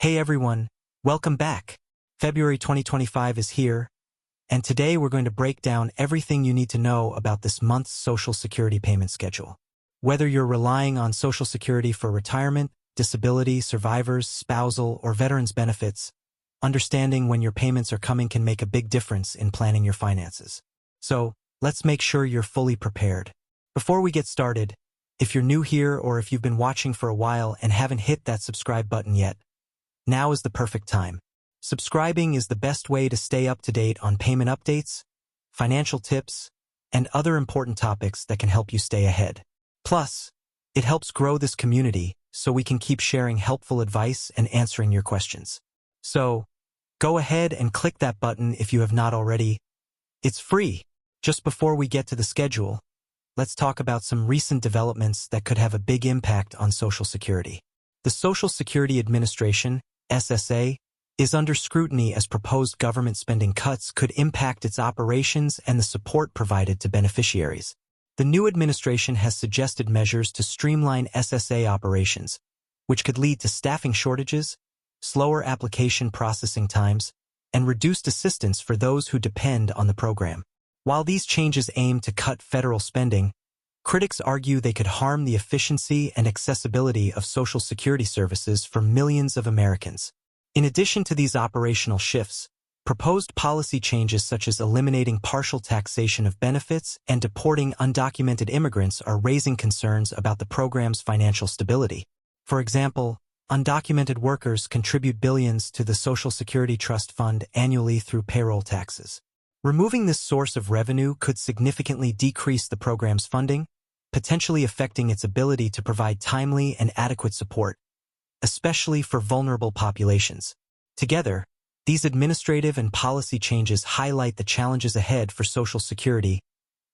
Hey everyone, welcome back. February 2025 is here, and today we're going to break down everything you need to know about this month's Social Security payment schedule. Whether you're relying on Social Security for retirement, disability, survivors, spousal, or veterans benefits, understanding when your payments are coming can make a big difference in planning your finances. So, let's make sure you're fully prepared. Before we get started, if you're new here or if you've been watching for a while and haven't hit that subscribe button yet, now is the perfect time. Subscribing is the best way to stay up to date on payment updates, financial tips, and other important topics that can help you stay ahead. Plus, it helps grow this community so we can keep sharing helpful advice and answering your questions. So, go ahead and click that button if you have not already. It's free. Just before we get to the schedule, let's talk about some recent developments that could have a big impact on Social Security. The Social Security Administration, SSA, is under scrutiny as proposed government spending cuts could impact its operations and the support provided to beneficiaries. The new administration has suggested measures to streamline SSA operations, which could lead to staffing shortages, slower application processing times, and reduced assistance for those who depend on the program. While these changes aim to cut federal spending, critics argue they could harm the efficiency and accessibility of Social Security services for millions of Americans. In addition to these operational shifts, proposed policy changes such as eliminating partial taxation of benefits and deporting undocumented immigrants are raising concerns about the program's financial stability. For example, undocumented workers contribute billions to the Social Security Trust Fund annually through payroll taxes. Removing this source of revenue could significantly decrease the program's funding, potentially affecting its ability to provide timely and adequate support, especially for vulnerable populations. Together, these administrative and policy changes highlight the challenges ahead for Social Security,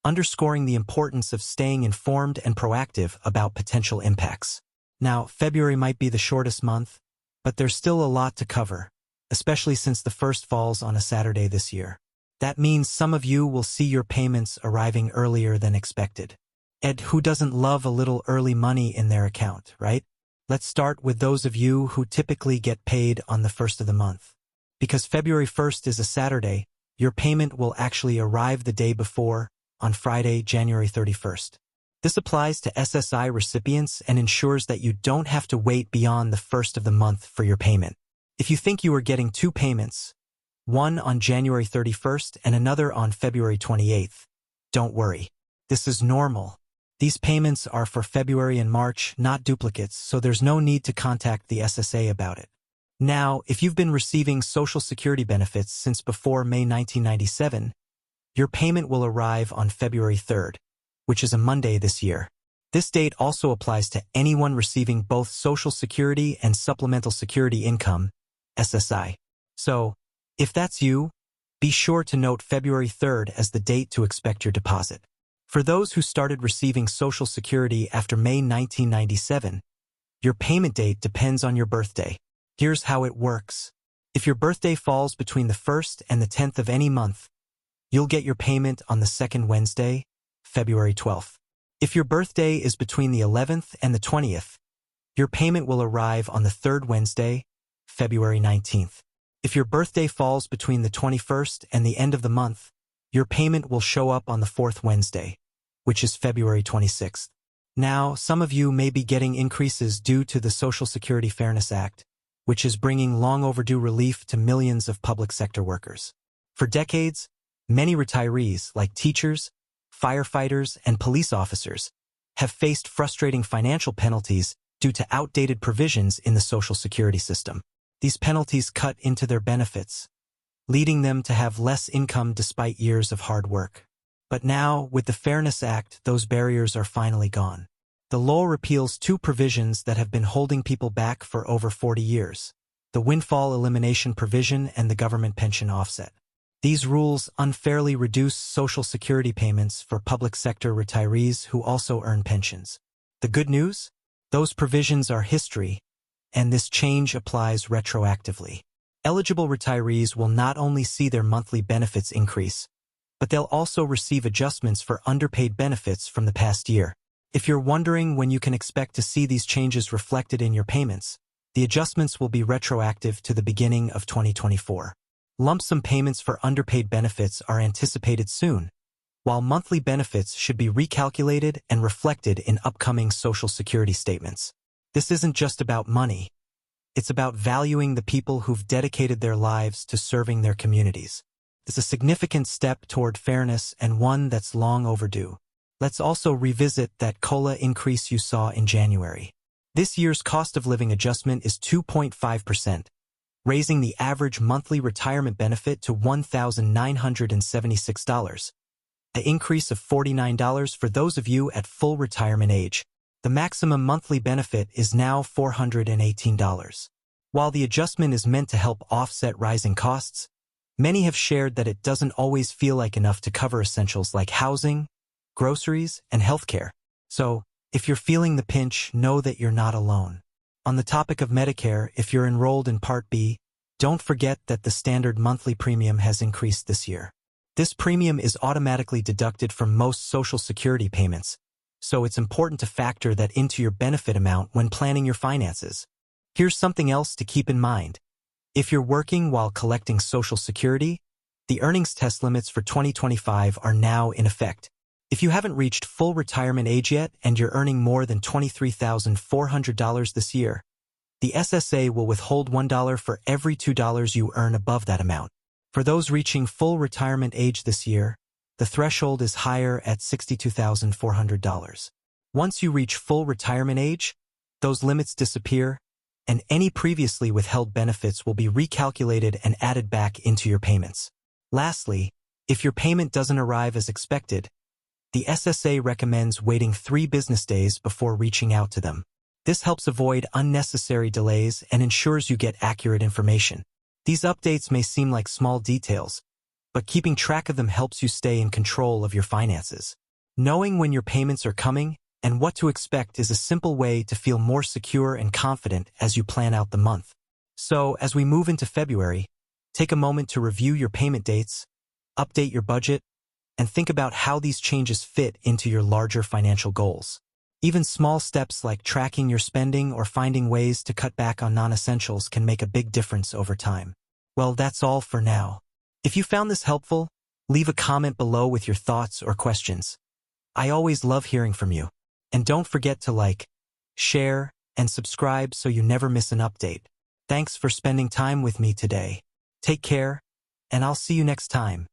underscoring the importance of staying informed and proactive about potential impacts. Now, February might be the shortest month, but there's still a lot to cover, especially since the first falls on a Saturday this year. That means some of you will see your payments arriving earlier than expected. And who doesn't love a little early money in their account, right? Let's start with those of you who typically get paid on the first of the month. Because February 1st is a Saturday, your payment will actually arrive the day before, on Friday, January 31st. This applies to SSI recipients and ensures that you don't have to wait beyond the first of the month for your payment. If you think you are getting two payments, one on January 31st and another on February 28th, don't worry. This is normal. These payments are for February and March, not duplicates, so there's no need to contact the SSA about it. Now, if you've been receiving Social Security benefits since before May 1997, your payment will arrive on February 3rd, which is a Monday this year. This date also applies to anyone receiving both Social Security and Supplemental Security Income, SSI. So, if that's you, be sure to note February 3rd as the date to expect your deposit. For those who started receiving Social Security after May 1997, your payment date depends on your birthday. Here's how it works. If your birthday falls between the 1st and the 10th of any month, you'll get your payment on the second Wednesday, February 12th. If your birthday is between the 11th and the 20th, your payment will arrive on the third Wednesday, February 19th. If your birthday falls between the 21st and the end of the month, your payment will show up on the fourth Wednesday, which is February 26th. Now, some of you may be getting increases due to the Social Security Fairness Act, which is bringing long overdue relief to millions of public sector workers. For decades, many retirees, like teachers, firefighters, and police officers, have faced frustrating financial penalties due to outdated provisions in the Social Security system. These penalties cut into their benefits, leading them to have less income despite years of hard work. But now, with the Fairness Act, those barriers are finally gone. The law repeals two provisions that have been holding people back for over 40 years: the windfall elimination provision and the government pension offset. These rules unfairly reduce Social Security payments for public sector retirees who also earn pensions. The good news? Those provisions are history, and this change applies retroactively. Eligible retirees will not only see their monthly benefits increase, but they'll also receive adjustments for underpaid benefits from the past year. If you're wondering when you can expect to see these changes reflected in your payments, The adjustments will be retroactive to the beginning of 2024. Lump sum payments for underpaid benefits are anticipated soon, while monthly benefits should be recalculated and reflected in upcoming Social Security statements. This isn't just about money. It's about valuing the people who've dedicated their lives to serving their communities. It's a significant step toward fairness and one that's long overdue. Let's also revisit that COLA increase you saw in January. This year's cost of living adjustment is 2.5%, raising the average monthly retirement benefit to $1,976. The increase of $49 for those of you at full retirement age. The maximum monthly benefit is now $418. While the adjustment is meant to help offset rising costs, many have shared that it doesn't always feel like enough to cover essentials like housing, groceries, and healthcare. So, if you're feeling the pinch, know that you're not alone. On the topic of Medicare, if you're enrolled in Part B, don't forget that the standard monthly premium has increased this year. This premium is automatically deducted from most Social Security payments, so it's important to factor that into your benefit amount when planning your finances. Here's something else to keep in mind. If you're working while collecting Social Security, the earnings test limits for 2025 are now in effect. If you haven't reached full retirement age yet and you're earning more than $23,400 this year, the SSA will withhold $1 for every $2 you earn above that amount. For those reaching full retirement age this year, the threshold is higher at $62,400. Once you reach full retirement age, those limits disappear, and any previously withheld benefits will be recalculated and added back into your payments. Lastly, if your payment doesn't arrive as expected, the SSA recommends waiting 3 business days before reaching out to them. This helps avoid unnecessary delays and ensures you get accurate information. These updates may seem like small details, but keeping track of them helps you stay in control of your finances. Knowing when your payments are coming and what to expect is a simple way to feel more secure and confident as you plan out the month. So, as we move into February, take a moment to review your payment dates, update your budget, and think about how these changes fit into your larger financial goals. Even small steps like tracking your spending or finding ways to cut back on non-essentials can make a big difference over time. Well, that's all for now. If you found this helpful, leave a comment below with your thoughts or questions. I always love hearing from you. And don't forget to like, share, and subscribe so you never miss an update. Thanks for spending time with me today. Take care, and I'll see you next time.